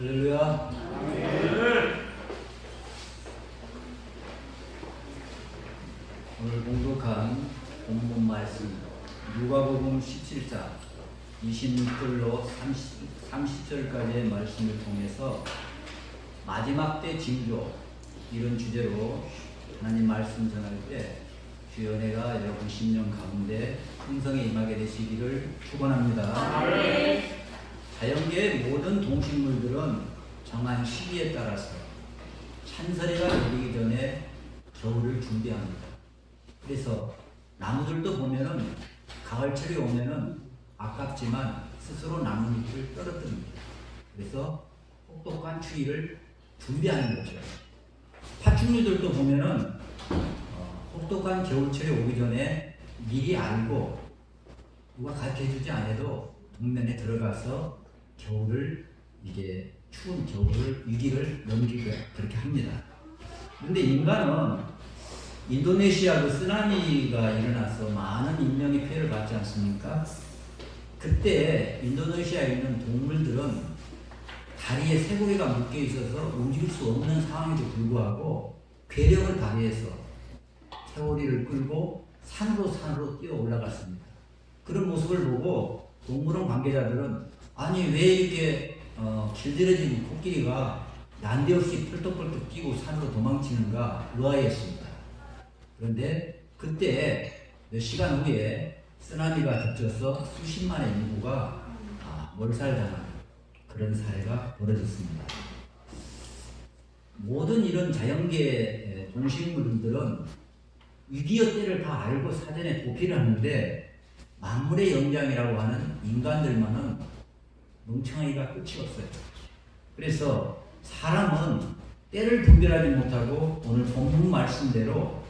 할렐루야. 오늘 공독한 본문 말씀 누가복음 17장 26절로 30절까지의 말씀을 통해서 마지막 때 징조 이런 주제로 하나님 말씀 전할 때 주의 은혜가 여러분 심령 가운데 풍성에 임하게 되시기를 축원합니다. 자연계의 모든 동식물들은 정한 시기에 따라서 찬설이가 내리기 전에 겨울을 준비합니다. 그래서 나무들도 보면은 가을철이 오면은 아깝지만 스스로 나뭇잎을 떨어뜨립니다. 그래서 혹독한 추위를 준비하는 거죠. 파충류들도 보면은 혹독한 겨울철이 오기 전에 미리 알고 누가 가르쳐주지 않아도 동면에 들어가서 겨울을 이게 추운 겨울을 위기를 넘기고 그렇게 합니다. 그런데 인간은 인도네시아 그 쓰나미가 일어나서 많은 인명의 피해를 받지 않습니까? 그때 인도네시아에 있는 동물들은 다리에 쇠고리가 묶여 있어서 움직일 수 없는 상황에도 불구하고 괴력을 발휘해서 쇠고리를 끌고 산으로 뛰어 올라갔습니다. 그런 모습을 보고 동물원 관계자들은 아니 왜 이렇게 길들여진 코끼리가 난데없이 펄떡펄떡 뛰고 산으로 도망치는가 의아해했습니다. 그런데 그때 몇 시간 후에 쓰나미가 덮쳐서 수십만의 인구가 몰살당하는 그런 사례가 벌어졌습니다. 모든 이런 자연계 동식물들은 위기의 때를 다 알고 사전에 도피를 하는데 만물의 영장이라고 하는 인간들만은 멍청하기가 끝이 없어요. 그래서 사람은 때를 분별하지 못하고 오늘 본문 말씀대로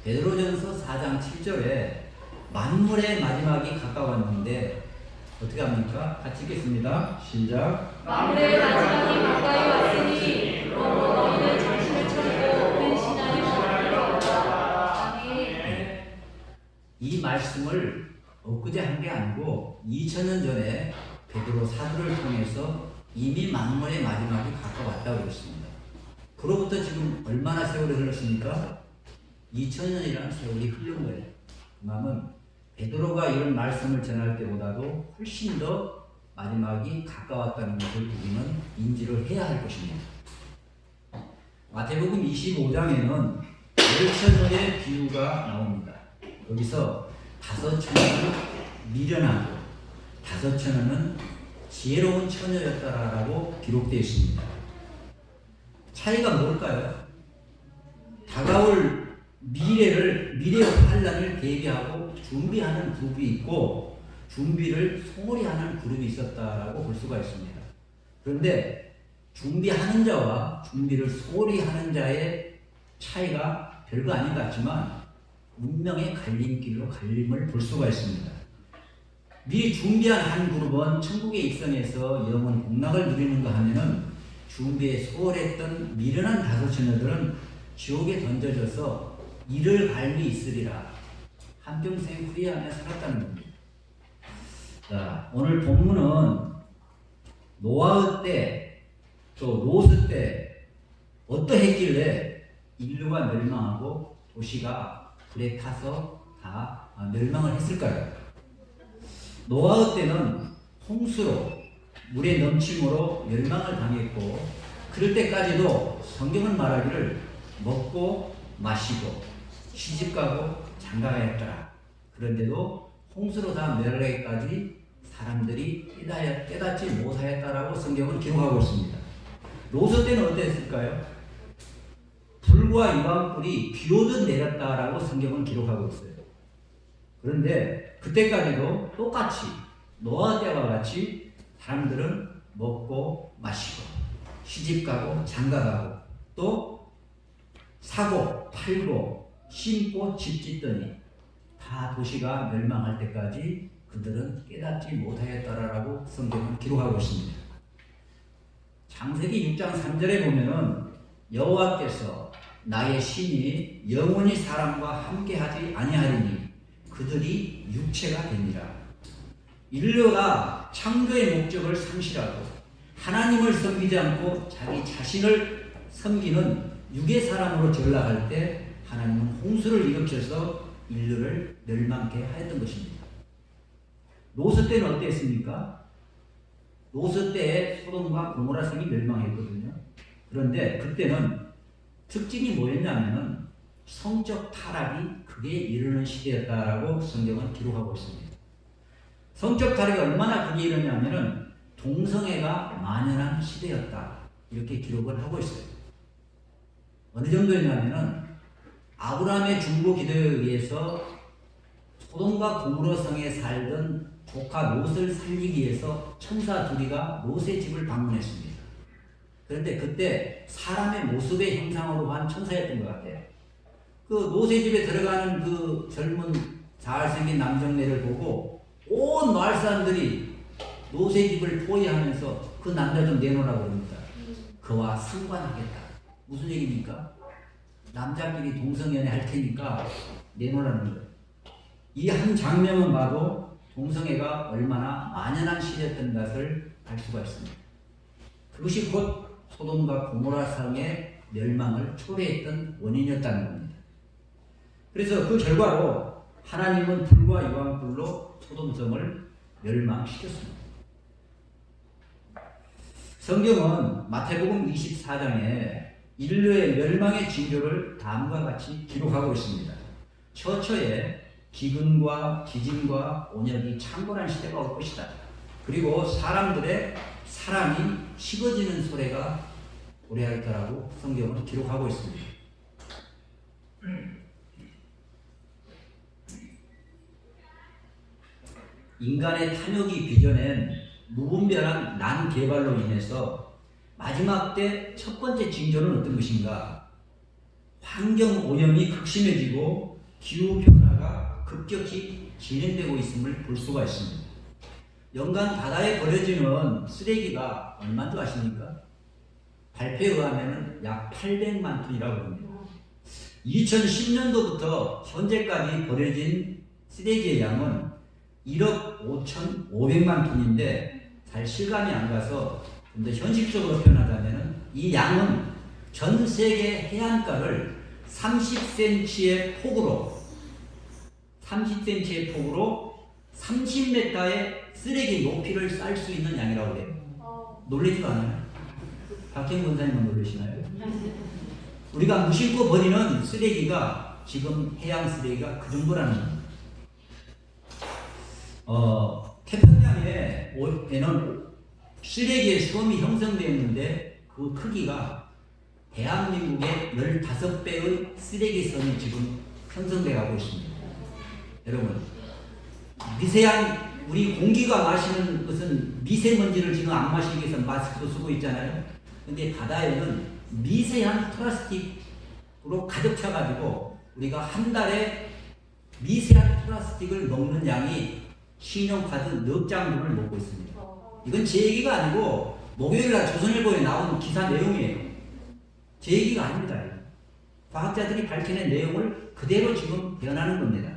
베드로전서 4장 7절에 만물의 마지막이 가까웠는데 어떻게 합니까? 같이 읽겠습니다. 시작. 만물의 마지막이 가까이 왔으니 그러므로 너희는 정신을 차리고 근신하여 기도하라. 아멘. 이 말씀을 엊그제 한 게 아니고 2000년 전에 베드로 사도를 통해서 이미 만물의 마지막이 가까웠다고 그랬습니다. 그로부터 지금 얼마나 세월이 흘렀습니까? 2000년이라는 세월이 흘른 거예요. 그 말은 베드로가 이런 말씀을 전할 때보다도 훨씬 더 마지막이 가까웠다는 것을 우리는 인지를 해야 할 것입니다. 마태복음 25장에는 열처녀의 비유가 나옵니다. 여기서 5처녀는 미련하고 5처녀는 지혜로운 처녀였다라고 기록되어 있습니다. 차이가 뭘까요? 다가올 미래의 환란을 대비하고 준비하는 그룹이 있고 준비를 소홀히 하는 그룹이 있었다라고 볼 수가 있습니다. 그런데 준비하는 자와 준비를 소홀히 하는 자의 차이가 별거 아닌 것 같지만 운명의 갈림길로 갈림을 볼 수가 있습니다. 미리 준비한 한 그룹은 천국에 입성해서 영원 복락을 누리는가 하면은 준비에 소홀했던 미련한 5처녀들은 지옥에 던져져서 이를 갈미 있으리라 한평생 후회하며 살았다는 겁니다. 자, 오늘 본문은 노아의 때, 또 롯의 때 어떠했길래 인류가 멸망하고 도시가 불에 타서 다 멸망을 했을까요? 노아의 때는 홍수로 물의 넘침으로 멸망을 당했고 그럴 때까지도 성경은 말하기를 먹고 마시고 시집가고 장가가였더라. 그런데도 홍수로 다 멸하기까지 사람들이 깨닫지 못하였다라고 성경은 기록하고 있습니다. 롯의 때는 어땠을까요? 불과 유황불이 비오듯 내렸다라고 성경은 기록하고 있어요. 그런데 그때까지도 똑같이 노아 때와 같이 사람들은 먹고 마시고 시집가고 장가가고 또 사고 팔고 심고 집 짓더니 다 도시가 멸망할 때까지 그들은 깨닫지 못하였다라고 성경은 기록하고 있습니다. 창세기 6장 3절에 보면은 여호와께서 나의 신이 영원히 사람과 함께하지 아니하리니 그들이 육체가 되니라. 인류가 창조의 목적을 상실하고 하나님을 섬기지 않고 자기 자신을 섬기는 육의 사람으로 전락할 때 하나님은 홍수를 일으켜서 인류를 멸망케 하였던 것입니다. 노소 때는 어땠습니까? 노소 때에 소돔과 고모라 성이 멸망했거든요. 그런데 그때는 특징이 뭐였냐면은 성적 타락이 크게 이르는 시대였다라고 성경은 기록하고 있습니다. 성적 타락이 얼마나 크게 이르냐면은 동성애가 만연한 시대였다. 이렇게 기록을 하고 있어요. 어느 정도였냐면은 아브라함의 중보 기도에 의해서 소돔과 고모라 성에 살던 조카 롯을 살리기 위해서 천사 둘이가 롯의 집을 방문했습니다. 그런데 그때 사람의 모습의 형상으로 한 천사였던 것 같아요. 그 롯의 집에 들어가는 그 젊은 잘생긴 남정네를 보고 온 마을 사람들이 롯의 집을 포위하면서 그 남자 좀 내놓으라고 그럽니다. 그와 상관하겠다. 무슨 얘기입니까? 남자끼리 동성연애 할 테니까 내놓으라는 거예요. 이 한 장면만 봐도 동성애가 얼마나 만연한 시대였던 것을 알 수가 있습니다. 그것이 곧 소돔과 고모라 성의 멸망을 초래했던 원인이었다는 겁니다. 그래서 그 결과로 하나님은 불과 유황불로 소돔성을 멸망시켰습니다. 성경은 마태복음 24장에 인류의 멸망의 징조를 다음과 같이 기록하고 있습니다. 처처에 기근과 지진과 온역이 창궐한 시대가 올 것이다. 그리고 사람들의 사랑이 식어지는 소리가 도래할 거라고 성경은 기록하고 있습니다. 인간의 탐욕이 빚어낸 무분별한 난개발로 인해서 마지막 때 첫 번째 징조는 어떤 것인가? 환경 오염이 극심해지고 기후변화가 급격히 진행되고 있음을 볼 수가 있습니다. 연간 바다에 버려지는 쓰레기가 얼마인 줄 아십니까? 발표에 의하면 약 800만 톤이라고 합니다. 2010년도부터 현재까지 버려진 쓰레기의 양은 1억 5,500만 톤인데 잘 실감이 안 가서 좀 더 현실적으로 표현하자면 이 양은 전 세계 해안가를 30cm의 폭으로 30m의 쓰레기 높이를 쌀 수 있는 양이라고 해요. 놀라지도 않아요? 박형 권사님은 놀라시나요? 우리가 무심코 버리는 쓰레기가 지금 해양 쓰레기가 그 정도라는 겁니다. 태평양에는 쓰레기의 섬이 형성되었는데 그 크기가 대한민국의 15배의 쓰레기 섬이 지금 형성되어 가고 있습니다. 여러분, 미세한 우리 공기가 마시는 것은 미세먼지를 지금 안 마시기 위해서 마스크도 쓰고 있잖아요. 근데 바다에는 미세한 플라스틱으로 가득 차가지고 우리가 한 달에 미세한 플라스틱을 먹는 양이 신용카드 넉 장분을 먹고 있습니다. 이건 제 얘기가 아니고 목요일날 조선일보에 나온 기사 내용이에요. 제 얘기가 아닙니다. 과학자들이 밝혀낸 내용을 그대로 지금 변하는 겁니다.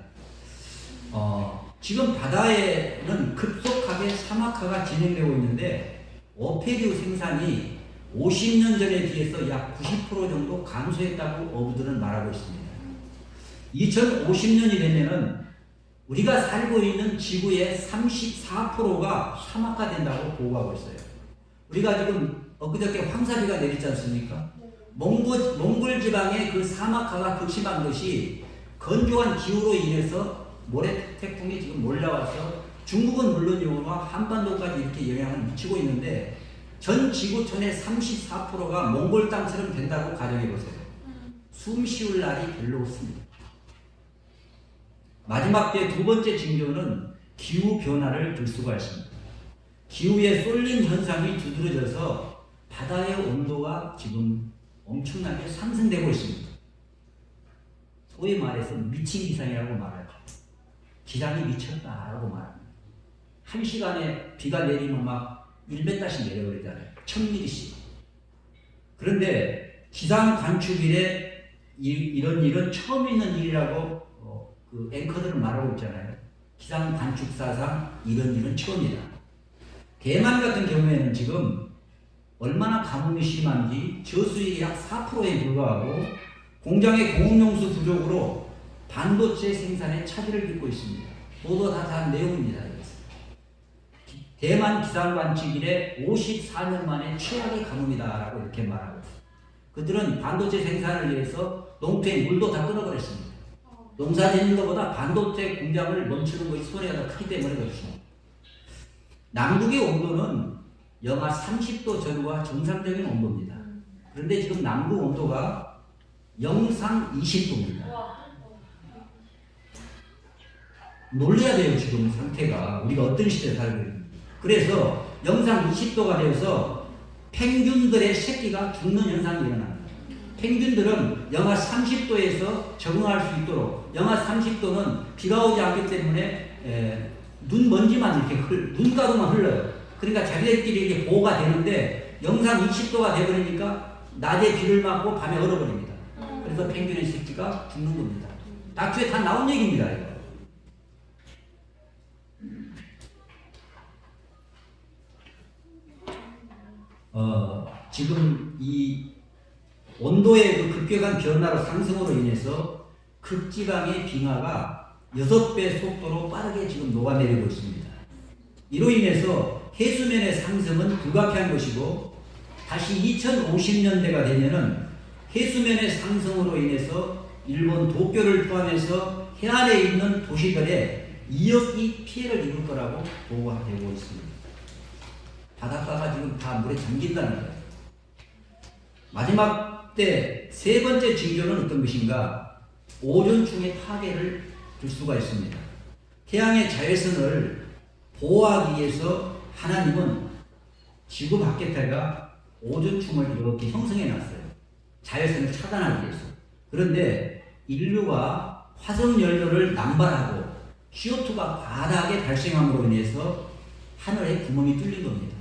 지금 바다에는 급속하게 사막화가 진행되고 있는데 어패류 생산이 50년 전에 비해서 약 90% 정도 감소했다고 어부들은 말하고 있습니다. 2050년이 되면은 우리가 살고 있는 지구의 34%가 사막화된다고 보고하고 있어요. 우리가 지금 엊그저께 황사비가 내리지 않습니까? 몽골 지방의 그 사막화가 극심한 것이 건조한 기후로 인해서 모래 태풍이 지금 몰려와서 중국은 물론이오나 한반도까지 이렇게 영향을 미치고 있는데 전 지구촌의 34%가 몽골 땅처럼 된다고 가정해 보세요. 숨 쉬울 날이 별로 없습니다. 마지막 때 두 번째 징조는 기후 변화를 들 수가 있습니다. 기후에 쏠림 현상이 두드러져서 바다의 온도가 지금 엄청나게 상승되고 있습니다. 소위 말해서 미친 기상이라고 말하죠. 기상이 미쳤다라고 말합니다. 한 시간에 비가 내리면 막 1m씩 내려버리잖아요. 1000mm씩. 그런데 기상 관측일에 이런 일은 처음 있는 일이라고 그 앵커들은 말하고 있잖아요. 기상 관측사상 이런 일은 처음이다. 대만 같은 경우에는 지금 얼마나 가뭄이 심한지 저수익이 약 4%에 불과하고 공장의 공업용수 부족으로 반도체 생산에 차질을 빚고 있습니다. 모두 다 내용입니다. 대만 기상관측 이래 54년 만에 최악의 가뭄이다라고 이렇게 말하고 있습니다. 그들은 반도체 생산을 위해서 농토에 물도 다 끊어버렸습니다. 농사 짓는 것보다 반도체 공장을 멈추는 것이 손해가 더 크기 때문에 그렇습니다. 남극의 온도는 영하 30도 전후가 정상적인 온도입니다. 그런데 지금 남극 온도가 영상 20도입니다. 놀라야 돼요. 지금 상태가 우리가 어떤 시대에 살고 있는지. 그래서 영상 20도가 되어서 펭귄들의 새끼가 죽는 현상이 일어납니다. 펭귄들은 영하 30도에서 적응할 수 있도록, 영하 30도는 비가 오지 않기 때문에 눈 먼지만 이렇게 눈가루만 흘러요. 그러니까 자기들끼리 이렇게 보호가 되는데 영상 20도가 되버리니까 낮에 비를 맞고 밤에 얼어버립니다. 그래서 펭귄의 새끼가 죽는 겁니다. 다큐에 다 나온 얘기입니다. 이거. 지금 이 온도의 그 급격한 변화로 상승으로 인해서 극지방의 빙하가 6배 속도로 빠르게 지금 녹아내리고 있습니다. 이로 인해서 해수면의 상승은 불가피한 것이고 다시 2050년대가 되면은 해수면의 상승으로 인해서 일본 도쿄를 포함해서 해안에 있는 도시들에 2억이 피해를 입을 거라고 보고가 되고 있습니다. 바닷가가 지금 다 물에 잠긴다는 거예요. 마지막 때 세 번째 징조는 어떤 것인가? 오존층의 파괴를 줄 수가 있습니다. 태양의 자외선을 보호하기 위해서 하나님은 지구 밖에다가 오존층을 이렇게 형성해 놨어요. 자외선을 차단하기 위해서. 그런데 인류가 화석 연료를 남발하고 CO2가 과다하게 발생함으로 인해서 하늘에 구멍이 뚫린 겁니다.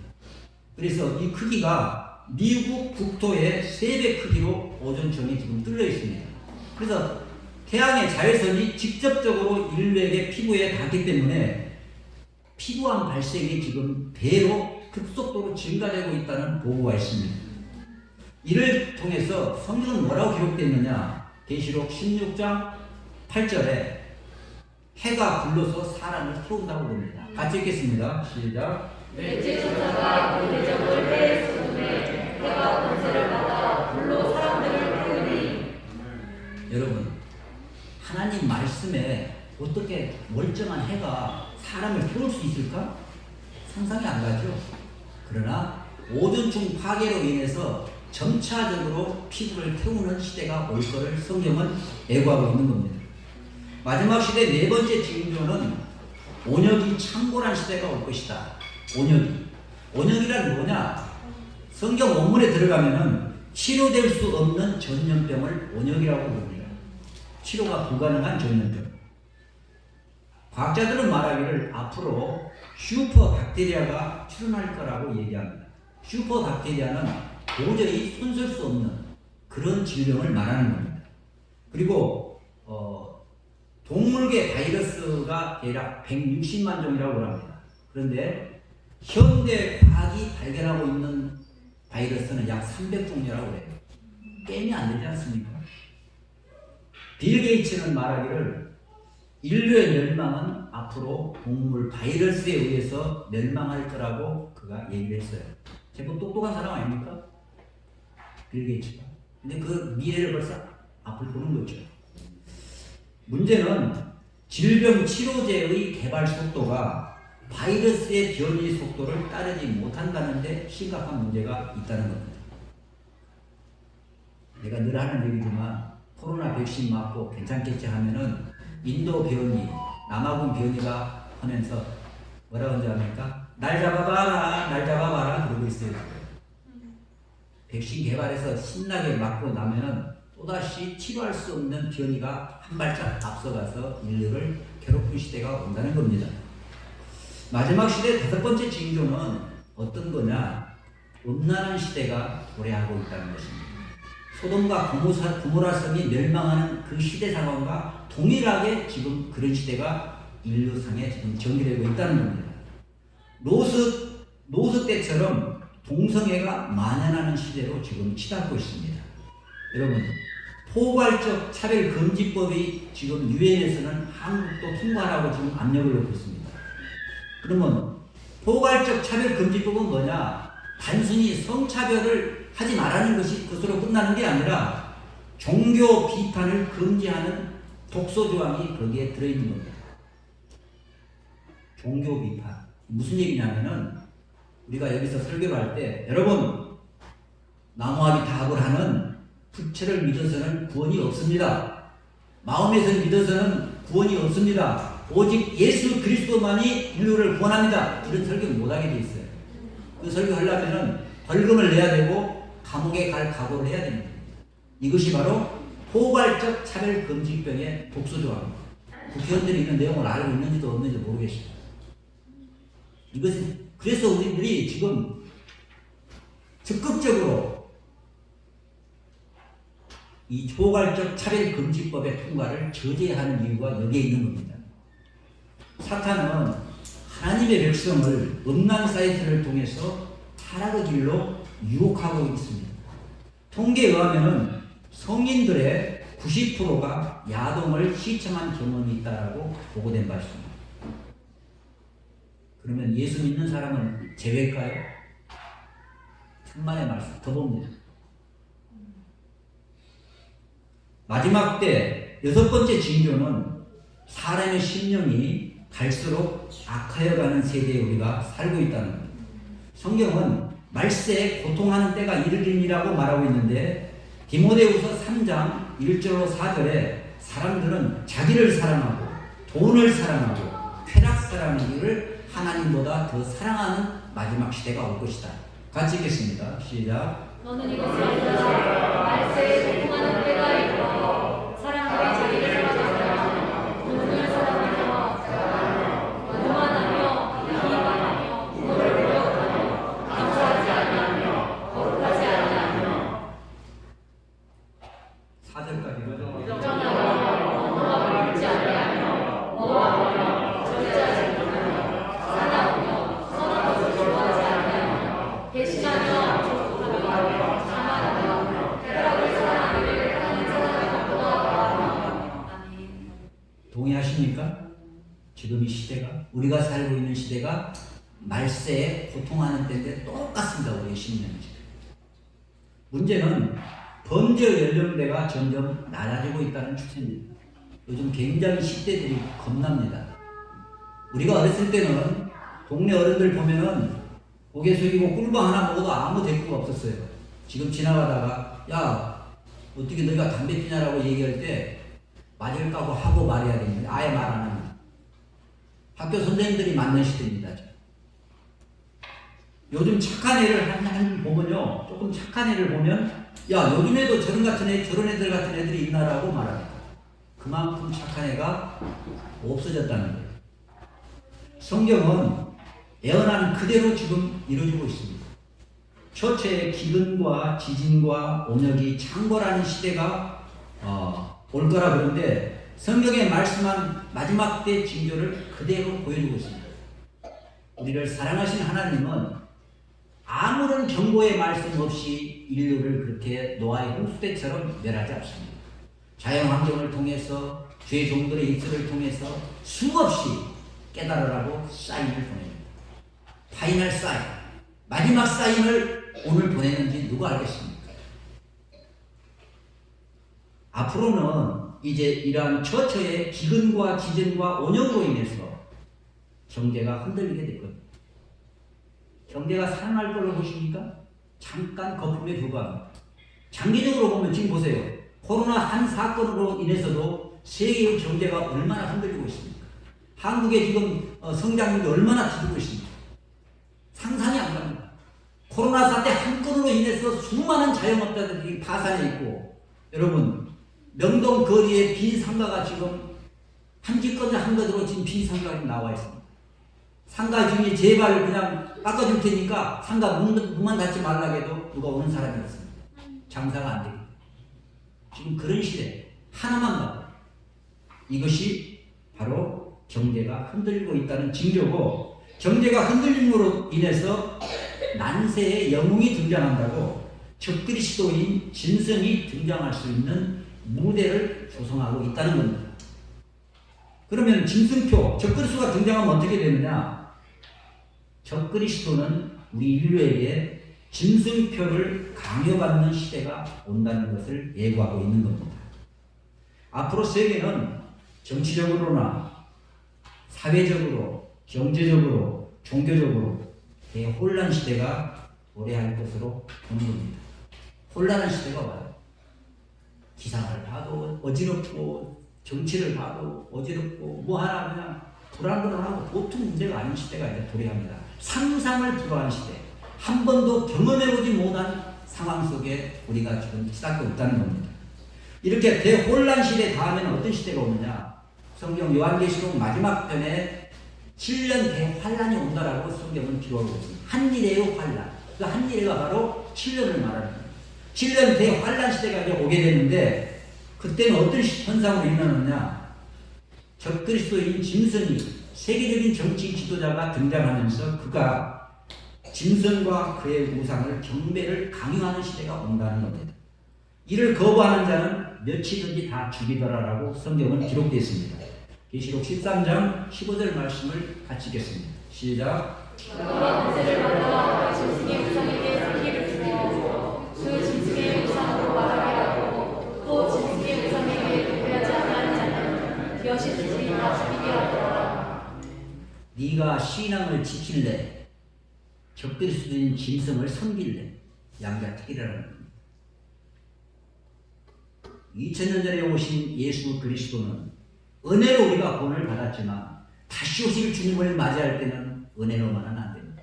그래서 이 크기가 미국 국토의 3배 크기로 오존층이 지금 뚫려 있습니다. 그래서 태양의 자외선이 직접적으로 인류에게 피부에 닿기 때문에 피부암 발생이 지금 배로 급속도로 증가되고 있다는 보고가 있습니다. 이를 통해서 성경은 뭐라고 기록되어 있느냐? 계시록 16장 8절에 해가 불러서 사람을 태운다고 봅니다. 같이 읽겠습니다. 시작. 넷째 천사가 대적을 해에 쏟음에 해가 권세를 받아 불로 사람들을 태우니. 여러분, 하나님 말씀에 어떻게 멀쩡한 해가 사람을 태울 수 있을까? 상상이 안 가죠. 그러나 오존층 파괴로 인해서 점차적으로 피부를 태우는 시대가 올 것을 성경은 예고하고 있는 겁니다. 마지막 시대 네 번째 징조는 온역이 창궐한 시대가 올 것이다. 온역이란 뭐냐? 성경 원문에 들어가면은 치료될 수 없는 전염병을 온역이라고 부릅니다. 치료가 불가능한 전염병. 과학자들은 말하기를 앞으로 슈퍼박테리아가 출현할 거라고 얘기합니다. 슈퍼박테리아는 도저히 손쓸 수 없는 그런 질병을 말하는 겁니다. 그리고 동물계 바이러스가 대략 160만 종이라고 합니다. 그런데 현대 과학이 발견하고 있는 바이러스는 약 300종류라고 해요. 게임이 안 되지 않습니까? 빌 게이츠는 말하기를 인류의 멸망은 앞으로 동물 바이러스에 의해서 멸망할 거라고 그가 얘기를 했어요. 제법 똑똑한 사람 아닙니까? 빌 게이츠가. 근데 그 미래를 벌써 앞을 보는 거죠. 문제는 질병 치료제의 개발 속도가 바이러스의 변이 속도를 따르지 못한다는 데 심각한 문제가 있다는 겁니다. 내가 늘 하는 얘기지만 코로나 백신 맞고 괜찮겠지 하면은 인도 변이, 남아공 변이가 하면서 뭐라고 하는지 압니까? 날 잡아봐라, 날 잡아봐라 그러고 있어요. 백신 개발해서 신나게 맞고 나면은 또다시 치료할 수 없는 변이가 한 발짝 앞서가서 인류를 괴롭힐 시대가 온다는 겁니다. 마지막 시대 다섯 번째 징조는 어떤 거냐? 음란한 시대가 도래하고 있다는 것입니다. 소돔과 고모라 성이 멸망하는 그 시대 상황과 동일하게 지금 그런 시대가 인류상에 지금 전개되고 있다는 겁니다. 노스 때처럼 동성애가 만연하는 시대로 지금 치닫고 있습니다. 여러분, 포괄적 차별금지법이 지금 유엔에서는 한국도 통과하라고 지금 압력을 넣고 있습니다. 그러면 포괄적 차별금지법은 뭐냐? 단순히 성차별을 하지 말라는 것이 그것으로 끝나는 게 아니라 종교 비판을 금지하는 독소조항이 거기에 들어있는 겁니다. 종교 비판. 무슨 얘기냐면은 우리가 여기서 설교를 할 때 여러분, 나무아비 타학을 하는 부처를 믿어서는 구원이 없습니다. 마음에서 믿어서는 구원이 없습니다. 오직 예수 그리스도만이 인류를 구원합니다. 이런 설교 못하게 돼 있어요. 그 설교하려면은 벌금을 내야 되고 감옥에 갈 각오를 해야 됩니다. 이것이 바로 포괄적 차별금지법의 독소조항입니다. 국회의원들이 있는 내용을 알고 있는지도 없는지 모르겠습니다. 이것은 그래서 우리들이 지금 적극적으로 이 포괄적 차별금지법의 통과를 저지하는 이유가 여기에 있는 겁니다. 사탄은 하나님의 백성을 음란 사이트를 통해서 타락의 길로 유혹하고 있습니다. 통계에 의하면 성인들의 90%가 야동을 시청한 경험이 있다고 보고된 바 있습니다. 그러면 예수 믿는 사람은 제외일까요? 천만의 말씀 더 봅니다. 마지막 때 6번째 징조는 사람의 심령이 갈수록 악하여가는 세대에 우리가 살고 있다는 겁니다. 성경은 말세에 고통하는 때가 이르리니라고 말하고 있는데 디모데후서 3장 1절로 4절에 사람들은 자기를 사랑하고 돈을 사랑하고 쾌락사랑하기를 하나님보다 더 사랑하는 마지막 시대가 올 것이다. 같이 읽겠습니다. 시작. 너는 이것을 알라. 말세에 고통하는 때가 이르러 사람들이 자기를 사랑하며 돈을 사랑하며 교만하며 비방하며 부모를 모욕하며 감사하지 아니하며 거룩하지 아니하며 4절까지 정하며 언어가 옳지 아니하며 모함하며 절제하지 못하며 사나우며 선한 것을 좋아하지 아니하며 배신하며 조국하며 자만하며 쾌락을 사랑하기를 하나님 사랑하는 것보다 더하며. 아멘. 동의하십니까? 지금 이 시대가 우리가 살고 있는 시대가 말세에 고통하는 때인데 똑같습니다. 우리의 심령이. 문제는 범죄 연령대가 점점 낮아지고 있다는 추세입니다. 요즘 굉장히 10대들이 겁납니다. 우리가 어렸을 때는 동네 어른들 보면은 고개 숙이고 꿀밤 하나 먹어도 아무 대꾸가 없었어요. 지금 지나가다가 야 어떻게 너희가 담배 피냐라고 얘기할 때 맞을까고 하고 말해야 됩니다. 아예 말 안 합니다. 학교 선생님들이 맞는 시대입니다. 요즘 착한 애를 한 보면요, 조금 착한 애를 보면 야 요즘에도 저런 같은 애, 저런 애들 같은 애들이 있나라고 말합니다. 그만큼 착한 애가 없어졌다는 거예요. 성경은 예언한 그대로 지금 이루어지고 있습니다. 처처의 기근과 지진과 온역이 창궐하는 시대가 올 거라 그러는데 성경에 말씀한 마지막 때 징조를 그대로 보여주고 있습니다. 우리를 사랑하신 하나님은 아무런 경고의 말씀 없이 인류를 그렇게 노아의 홍수대처럼 멸하지 않습니다. 자연환경을 통해서 죄 종들의 입술을 통해서 수없이 깨달으라고 사인을 보냅니다. 파이널 사인, 마지막 사인을 오늘 보내는지 누가 알겠습니까? 앞으로는 이제 이러한 처처의 기근과 지진과 온역으로 인해서 경제가 흔들리게 될 겁니다. 경제가 살아날 걸로 보십니까? 잠깐 거품에 불과합니다. 장기적으로 보면 지금 보세요. 코로나 한 사건으로 인해서도 세계의 경제가 얼마나 흔들리고 있습니까? 한국의 지금 성장률이 얼마나 뒤지고 있습니까? 상상이 안 갑니다. 코로나 사태 한 건으로 인해서 수많은 자영업자들이 파산해 있고, 여러분 명동 거리에 빈 상가가 지금 한 집거리 한 것으로 지금 빈 상가가 나와 있습니다. 상가 주인이 제발 그냥 깎아줄 테니까 상가 문만 닫지 말라고 해도 누가 오는 사람이 없습니다. 장사가 안 되겠다. 지금 그런 시대 하나만 봐도 이것이 바로 경제가 흔들리고 있다는 징조고, 경제가 흔들림으로 인해서 난세의 영웅이 등장한다고 적그리스도인 짐승이 등장할 수 있는 무대를 조성하고 있다는 겁니다. 그러면 짐승표, 적그리스도가 등장하면 어떻게 되느냐? 적그리스도는 우리 인류에게 짐승표를 강요받는 시대가 온다는 것을 예고하고 있는 겁니다. 앞으로 세계는 정치적으로나 사회적으로, 경제적으로, 종교적으로 대혼란 시대가 도래할 것으로 보는 겁니다. 혼란한 시대가 와요. 기상을 봐도 어지럽고 정치를 봐도 어지럽고 뭐 하나 그냥 불안불안하고 보통 문제가 아닌 시대가 이제 도래합니다. 상상을 불허한 시대, 한 번도 경험해보지 못한 상황 속에 우리가 지금 치닫고 있다는 겁니다. 이렇게 대혼란 시대 다음에는 어떤 시대가 오느냐? 성경 요한계시록 마지막 편에 7년 대환란이 온다라고 성경은 기록하고 있습니다. 한일의 환란. 그 한일의가 바로 7년을 말합니다. 7년 대환란 시대가 이제 오게 되는데 그때는 어떤 현상으로 일어나느냐? 적그리스도인 짐승이 세계적인 정치 지도자가 등장하면서 그가 짐승과 그의 우상을 경배를 강요하는 시대가 온다는 겁니다. 이를 거부하는 자는 며칠든지 다 죽이더라라고 성경은 기록되어 있습니다. 계시록 13장 15절 말씀을 같이 읽겠습니다. 시작. 너가 권세를 받아 짐승의 우상에게 생기를 주고 그 짐승의 우상으로 말하게 하고 또 짐승의 우상에게 노래하지 않는 자는 몇이든지 다 죽이게 하더라. 네가 신앙을 지킬래? 적그리스도인 짐승을 섬길래? 양자택일이라는 겁니다. 2000년 전에 오신 예수 그리스도는 은혜로 우리가 구원을 받았지만 다시 오실 주님을 맞이할 때는 은혜로만은 안 됩니다.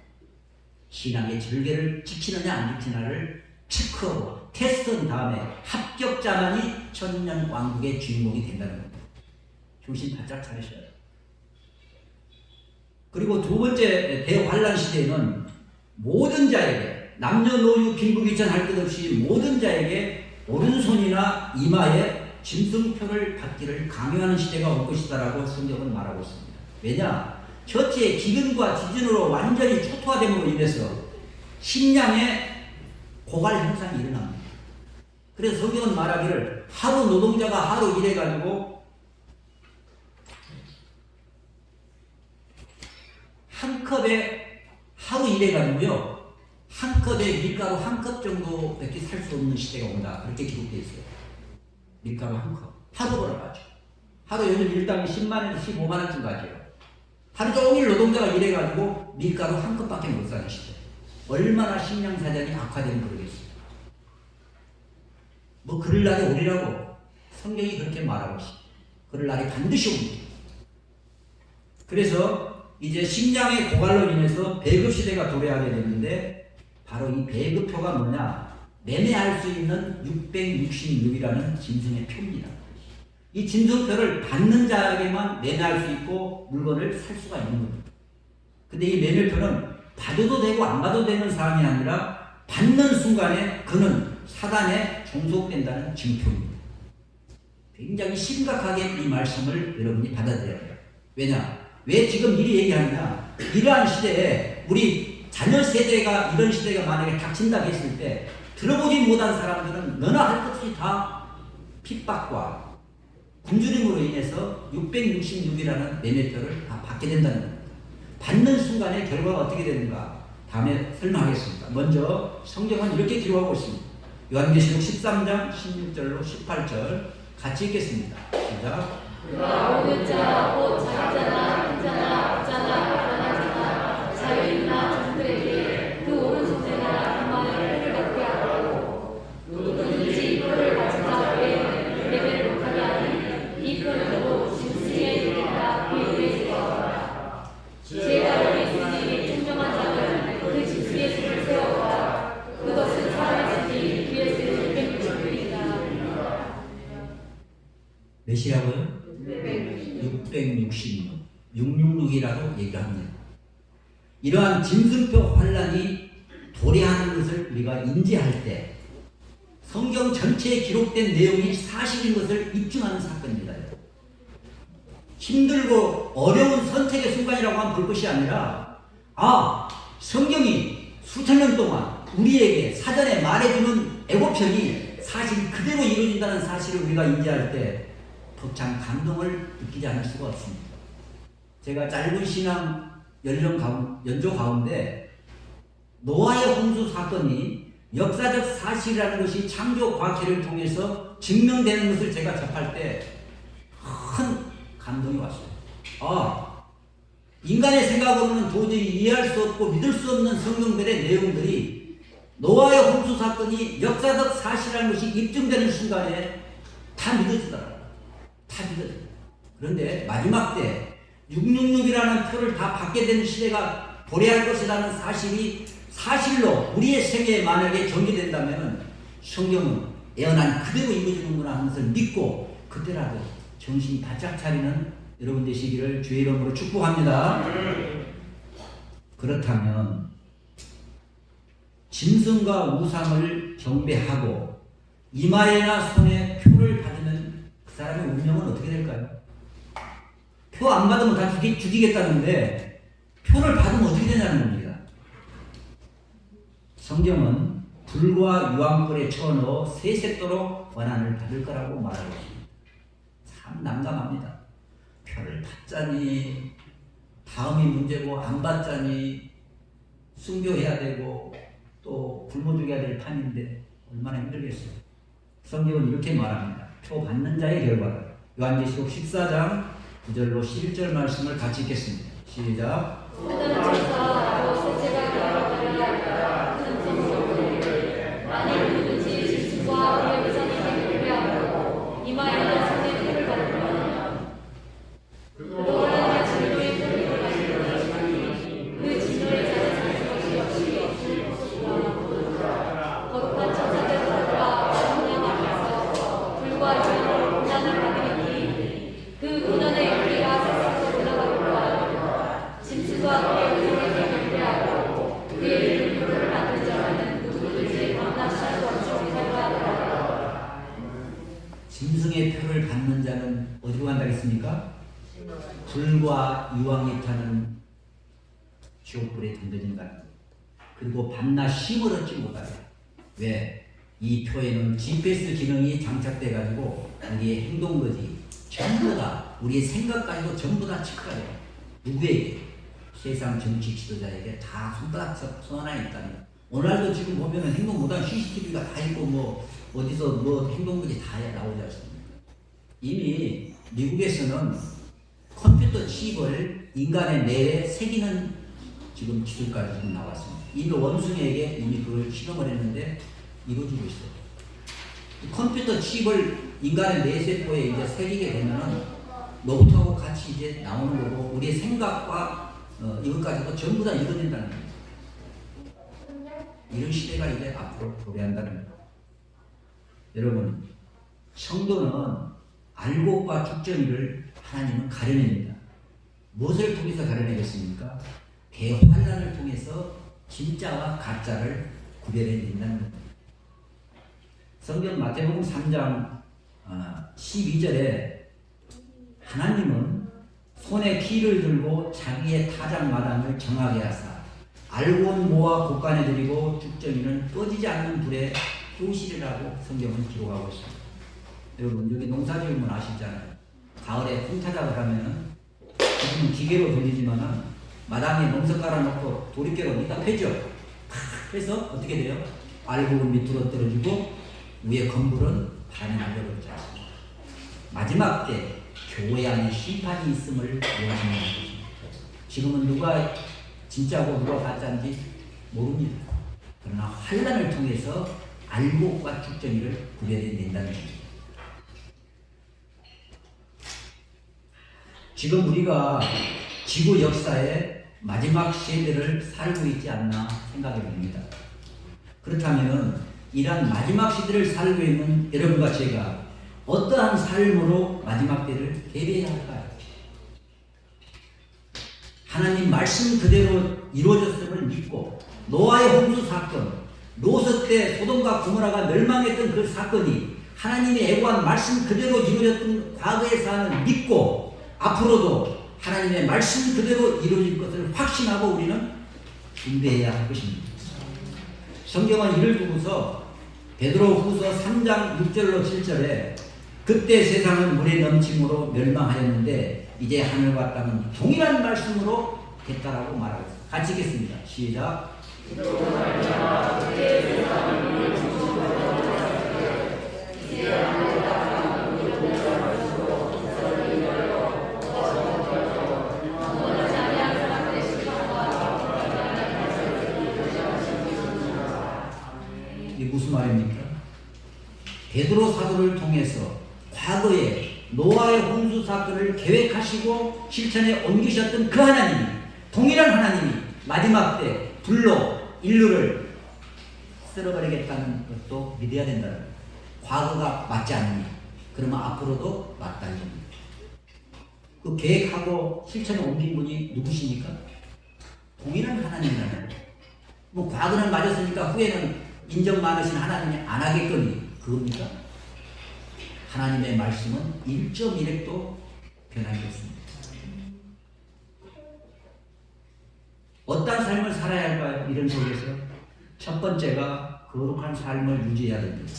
신앙의 절개를 지키느냐 안 지키느냐를 체크하고 테스트한 다음에 합격자만이 천년 왕국의 주인공이 된다는 겁니다. 정신 바짝 차리셔야 돼요. 그리고 두 번째 대환란 시대에는 모든 자에게 남녀노유 빈부귀천 할 것 없이 모든 자에게 오른손이나 이마에 짐승표를 받기를 강요하는 시대가 올 것이다라고 성경은 말하고 있습니다. 왜냐? 처치의 기근과 지진으로 완전히 초토화됨으로 인해서 식량의 고갈 현상이 일어납니다. 그래서 성경은 말하기를 하루 노동자가 하루 일해가지고 한 컵에 하루 일해가지고요 한 컵에 밀가루 한 컵 정도밖에 살 수 없는 시대가 온다. 그렇게 기록되어 있어요. 밀가루 한 컵. 하루 벌어가지고. 하루 요즘 일당이 10만원에서 15만원쯤 가죠. 하루 종일 노동자가 일해가지고 밀가루 한 컵밖에 못 사는 시대. 얼마나 식량 사정이 악화되면 모르겠어요. 뭐 그럴 날이 오리라고 성경이 그렇게 말하고 있어요. 그럴 날이 반드시 옵니다. 그래서 이제 식량의 고갈로 인해서 배급시대가 도래하게 됐는데 바로 이 배급표가 뭐냐? 매매할 수 있는 666이라는 짐승의 표입니다. 이 짐승표를 받는 자에게만 매매할 수 있고 물건을 살 수가 있는 겁니다. 근데 이 매매표는 받아도 되고 안 받아도 되는 사항이 아니라 받는 순간에 그는 사단에 종속된다는 증표입니다. 굉장히 심각하게 이 말씀을 여러분이 받아들여야 돼요. 왜냐? 왜 지금 미리 얘기하느냐? 이러한 시대에 우리 자녀 세대가 이런 시대가 만약에 닥친다고 했을 때 들어보지 못한 사람들은 너나 할 것 없이 다 핍박과 굶주림으로 인해서 666이라는 매매표를 다 받게 된다는 겁니다. 받는 순간에 결과가 어떻게 되는가 다음에 설명하겠습니다. 먼저 성경은 이렇게 기록하고 있습니다. 요한계시록 13장 16절로 18절 같이 읽겠습니다. 시작. 그가 오는 자, 곧 자기자나 흰자나 부자나 가난한 자나 자유인나 종들에게 그 오른손에나 이마에 표를 받게 하고 누구든지 이 표를 가진 자 외에는 매매를 못하게 하니 이 표는 짐승의 이름이나 그 이름에 있으리라. 죄가 여기 있으니 청정한 자는 그 짐승의 수를 세워가 그것은 사람의 손이 귀에 쓰는 666이다. 몇이라고요? 666. 666이라고 얘기를 합니다. 이러한 짐승표 환란이 도래하는 것을 우리가 인지할 때 성경 전체에 기록된 내용이 사실인 것을 입증하는 사건입니다. 힘들고 어려운 선택의 순간이라고 하면 볼 것이 아니라 성경이 수천 년 동안 우리에게 사전에 말해주는 애고편이 사실 그대로 이루어진다는 사실을 우리가 인지할 때 벅찬 감동을 느끼지 않을 수가 없습니다. 제가 짧은 신앙 연조 가운데 노아의 홍수 사건이 역사적 사실이라는 것이 창조 과학회를 통해서 증명되는 것을 제가 접할 때 큰 감동이 왔어요. 인간의 생각으로는 도저히 이해할 수 없고 믿을 수 없는 성경들의 내용들이 노아의 홍수 사건이 역사적 사실이라는 것이 입증되는 순간에 다 믿어지더라고요. 다 믿어져요. 그런데 마지막 때 666이라는 표를 다 받게 되는 시대가 도래할 것이라는 사실이 사실로 우리의 생애에 만약에 전개된다면 성경은 예언한 그대로 이루어지는구나 하는 것을 믿고 그때라도 정신이 바짝 차리는 여러분 되시기를 주의 이름으로 축복합니다. 그렇다면 짐승과 우상을 경배하고 이마에나 손에 표를 받으면 그 사람의 운명은 어떻게 될까요? 표 안 받으면 다 죽이겠다는데 표를 받으면 어떻게 되냐는 겁니다. 성경은 불과 유황불에 쳐넣어 세세토록 원한을 받을 거라고 말하고 있습니다. 참 난감합니다. 표를 받자니 다음이 문제고 안 받자니 순교해야 되고 또 굶어 죽여야 될 판인데 얼마나 힘들겠어요. 성경은 이렇게 말합니다. 표 받는 자의 결과다. 요한계시록 14장 9절로 11절 말씀을 같이 읽겠습니다. 시작. 만일 누구든지 짐승과 우리의 우상에 경배하고 이마에나 손에 표를 받으면 그동안 진노의 표를 받으니 그 진노의 자는 사는 것이 없이 없을 것이라. 거룩한 천사들과 성령 앞에서 불과 유황으로 고난을 받으니 그 고난의 열기가 세상에서 올라가고와 짐승과 우리의 우상에 경배하고 그의 이름 표를 받는 자는 누구든지 밤낮 쉴 수 없이 살아가리라. 짐승의 표를 받는 자는 어디로 간다겠습니까? 불과 유황이 타는 지옥불에 던져진다. 그리고 밤낮 쉼을 얻지 못하게. 왜? 이 표에는 GPS 기능이 장착돼 가지고 우리의 행동거지 전부 다 우리의 생각까지도 전부 다 체크해요. 누구에게? 세상 정치 지도자에게 다 손바닥 손 하나에 있다니. 오늘날도 지금 보면은 행동 못하는 CCTV가 다 있고 뭐 어디서 뭐 행동거지 다 나오지 않습니까? 이미 미국에서는 컴퓨터 칩을 인간의 뇌에 새기는 지금 기술까지 지금 나왔습니다. 이미 원숭이에게 이미 그걸 실험을 했는데 이루어지고 있어요. 컴퓨터 칩을 인간의 뇌세포에 이제 새기게 되면은 로봇하고 같이 이제 나오는 거고 우리의 생각과 이것 가지고 전부 다 이루어진다는 겁니다. 이런 시대가 이제 앞으로 도래한다는 겁니다. 여러분, 성도는 알곡과 죽전이를 하나님은 가려냅니다. 무엇을 통해서 가려내겠습니까? 대환란을 통해서 진짜와 가짜를 구별해낸다는 겁니다. 성경 마태복음 3장 12절에 하나님은 손에 키를 들고 자기의 타작마당을 정하게 하사 알곤 모아 곳간에 들이고 죽전이는 꺼지지 않는 불에 효실이라고 성경은 기록하고 있습니다. 여러분 여기 농사지으면 아시잖아요. 가을에 콩타작을 하면은 지금 기계로 돌리지만은 마당에 농사 깔아놓고 도리깨로 밑다 패죠. 그래서 어떻게 돼요? 알곡은 밑으로 떨어지고 위에 건물은 반이 날려버리지 않습니다. 마지막 때 교회 안에 심판이 있음을 명심하는 것입니다. 지금은 누가 진짜고 누가 가짜인지 모릅니다. 그러나 환란을 통해서 알곡과 죽전이를 구별해낸다는 겁니다. 지금 우리가 지구 역사의 마지막 시대를 살고 있지 않나 생각이 듭니다. 그렇다면 이러한 마지막 시대를 살고 있는 여러분과 제가 어떠한 삶으로 마지막 때를 대비해야 할까요? 하나님 말씀 그대로 이루어졌음을 믿고 노아의 홍수 사건, 롯 때 소돔과 고모라가 멸망했던 그 사건이 하나님의 애고한 말씀 그대로 이루어졌던 과거의 사안을 믿고 앞으로도 하나님의 말씀 그대로 이루어질 것을 확신하고 우리는 준비해야 할 것입니다. 성경은 이를 두고서 베드로 후서 3장 6절로 7절에 그때 세상은 물의 넘침으로 멸망하였는데 이제 하늘과 땅은 동일한 말씀으로 됐다라고 말하고 있습니다. 같이 읽겠습니다. 시작. 이게 무슨 말입니까? 베드로 사도를 통해서 과거에 노아의 홍수 사건을 계획하시고 실천에 옮기셨던 그 하나님이, 동일한 하나님이 마지막 때 불로 인류를 쓸어버리겠다는 것도 믿어야 된다는 거예요. 과거가 맞지 않니? 그러면 앞으로도 맞다는 겁니다. 그 계획하고 실천에 옮긴 분이 누구십니까? 동일한 하나님이라는 거예요. 뭐 과거는 맞았으니까 후에는 인정 많으신 하나님이 안 하겠거니 그겁니까? 하나님의 말씀은 1.1핵도 변하지 않습니다. 어떤 삶을 살아야 할까요? 이런 속에서 첫 번째가 거룩한 삶을 유지해야 됩니다.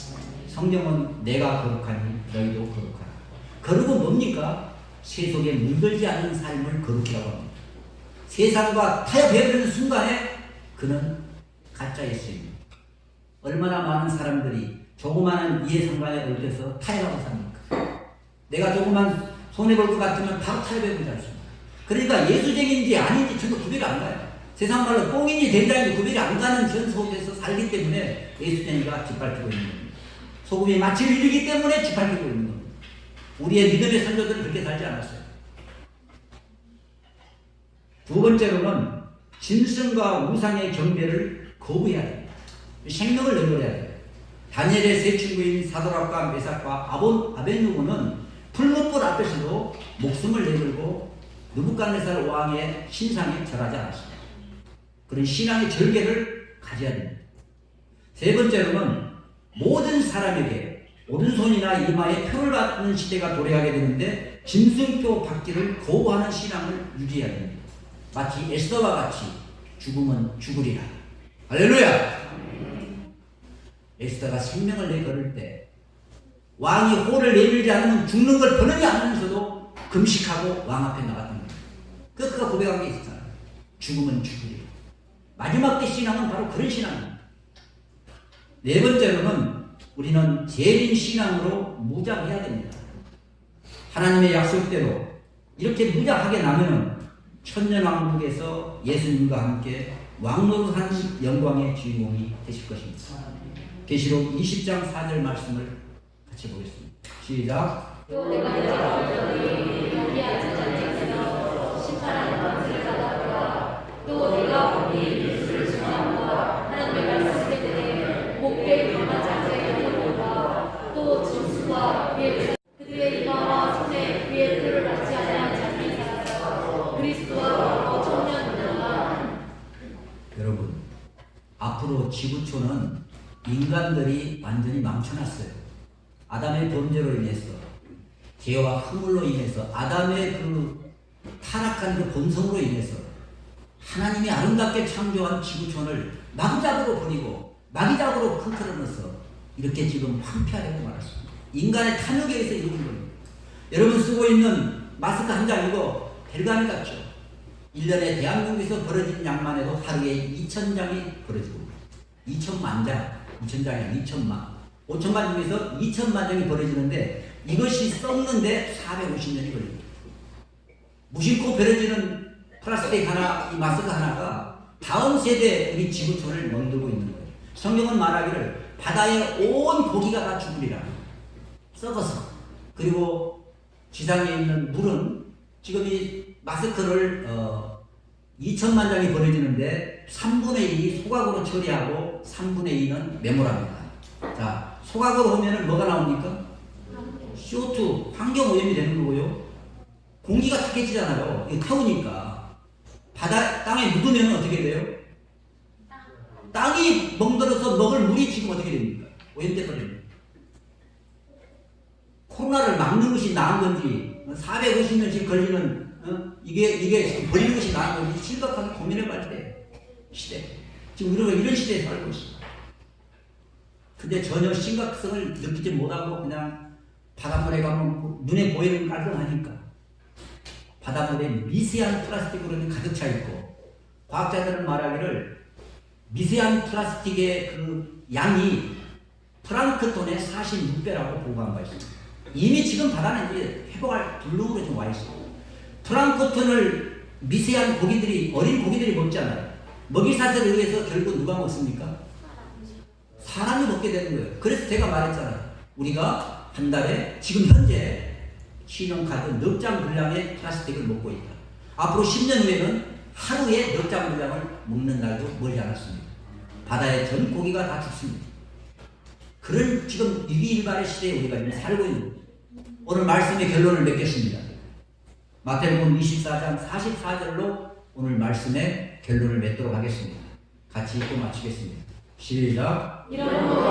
성경은 내가 거룩하니 너희도 거룩하라. 거룩은 뭡니까? 세속에 물들지 않는 삶을 거룩이라고 합니다. 세상과 타협해버리는 순간에 그는 가짜 예수입니다. 얼마나 많은 사람들이 조그마한 이해상관에 얽혀서 타협하고 삽니까? 내가 조그만 손해볼 것 같으면 바로 타협해보지 않습니다. 그러니까 예수쟁인지 아닌지 전혀 구별이 안 가요. 세상 말로 꽁인지 된장인지 구별이 안 가는 전 속에서 살기 때문에 예수쟁이가 짓밟히고 있는 겁니다. 소금이 마치를 이루기 때문에 짓밟히고 있는 겁니다. 우리의 믿음의 선조들은 그렇게 살지 않았어요. 두 번째로는 짐승과 우상의 경배를 거부해야 됩니다. 생명을 내버려야 돼요. 다니엘의 세 친구인 사드락과 메삭과 아벤누고는 풀무불 앞에서도 목숨을 내걸고 느부갓네살 왕의 신상에 절하지 않았습니다. 그런 신앙의 절개를 가져야 됩니다. 세 번째로는 모든 사람에게 오른손이나 이마에 표를 받는 시대가 도래하게 되는데 짐승표 받기를 거부하는 신앙을 유지해야 됩니다. 마치 에스더와 같이 죽으면 죽으리라. 할렐루야! 에스더가 생명을 내걸을 때 왕이 호를 내밀지 않으면 죽는 걸 번하지 않으면서도 금식하고 왕 앞에 나갔던 겁니다. 그가 고백한 게 있잖아요. 죽으면 죽으리라. 마지막 때 신앙은 바로 그런 신앙입니다. 네 번째로는 우리는 재림 신앙으로 무장해야 됩니다. 하나님의 약속대로 이렇게 무장하게 나면은 천년왕국에서 예수님과 함께 왕노릇하는 영광의 주인공이 되실 것입니다. 계시록 20장 4절 말씀을 같이 보겠습니다. 시작. 또 내가 여기 앉은 자에게서 심판하는 권세를 받았다. 또 내가 보니 예수를 증언함과 하나님의 말씀에 대해 목배에 일어난 자들에게 보다 또 짐승과 그들의 이마와 손에 그의 표를 받지 아니한 자들이 살아서 그리스도와 청년이다. 여러분, 앞으로 지구촌은 인간들이 완전히 망쳐놨어요. 아담의 범죄로 인해서, 죄와 허물로 인해서, 아담의 그 타락한 그 본성으로 인해서 하나님이 아름답게 창조한 지구촌을 마구잡이로 버리고 마귀잡이로 흔들어넣어서 이렇게 지금 황폐하려고 말했습니다. 인간의 탐욕에 의해서 이루는 겁니다. 여러분 쓰고 있는 마스크 한 장 이거 별거 같죠? 1년에 대한민국에서 벌어진 양만 해도 하루에 2,000장이 벌어지고 2천만 장, 2,000장이 2천만, 5천만 중에서 2천만 장이 벌어지는데 이것이 썩는데 450년이 걸립니다. 무심코 벌어지는 플라스틱 하나, 이 마스크 하나가 다음 세대 우리 지구촌을 멍들고 있는 거예요. 성경은 말하기를 바다의 온 고기가 다 죽으리라. 썩어서. 그리고 지상에 있는 물은 지금 이 마스크를 2천만 장이 벌어지는데 3분의 1이 소각으로 처리하고 3분의 2는 메모랍니다. 자, 소각으로 하면 뭐가 나옵니까? CO2, 환경오염이 되는 거고요. 공기가 탁해지잖아요. 이거 타오니까. 땅에 묻으면 어떻게 돼요? 땅이 멍들어서 먹을 물이 지금 어떻게 됩니까? 오염돼 버립니다. 코로나를 막는 것이 나은 건지 450년씩 걸리는 이게 지금 버리는 것이 나은 건지 심각하게 고민해 봐야 돼. 시대. 지금 우리가 이런 시대에 살고 있습니다. 근데 전혀 심각성을 느끼지 못하고 그냥 바닷물에 가면 눈에 보이는 깔끔하니까 바닷물에 미세한 플라스틱으로 가득 차 있고, 과학자들은 말하기를 미세한 플라스틱의 그 양이 플랑크톤의 46배라고 보고한 바 있습니다. 이미 지금 바다는 이제 회복할 불능으로 좀 와 있어요. 플랑크톤을 미세한 고기들이, 어린 고기들이 먹잖아요. 먹이사슬에 의해서 결국 누가 먹습니까? 사람이 먹게 되는 거예요. 그래서 제가 말했잖아요. 우리가 한 달에 지금 현재 신용카드 넉 장 분량의 플라스틱을 먹고 있다. 앞으로 10년 후에는 하루에 넉 장 분량을 먹는 날도 멀지 않았습니다. 바다의 전 고기가 다 죽습니다. 그런 지금 위기일발의 시대에 우리가 지금 살고 있는 거죠. 오늘 말씀의 결론을 맺겠습니다. 마태복음 24장 44절로 오늘 말씀의 결론을 맺도록 하겠습니다. 같이 읽고 마치겠습니다. 시작. 이러므로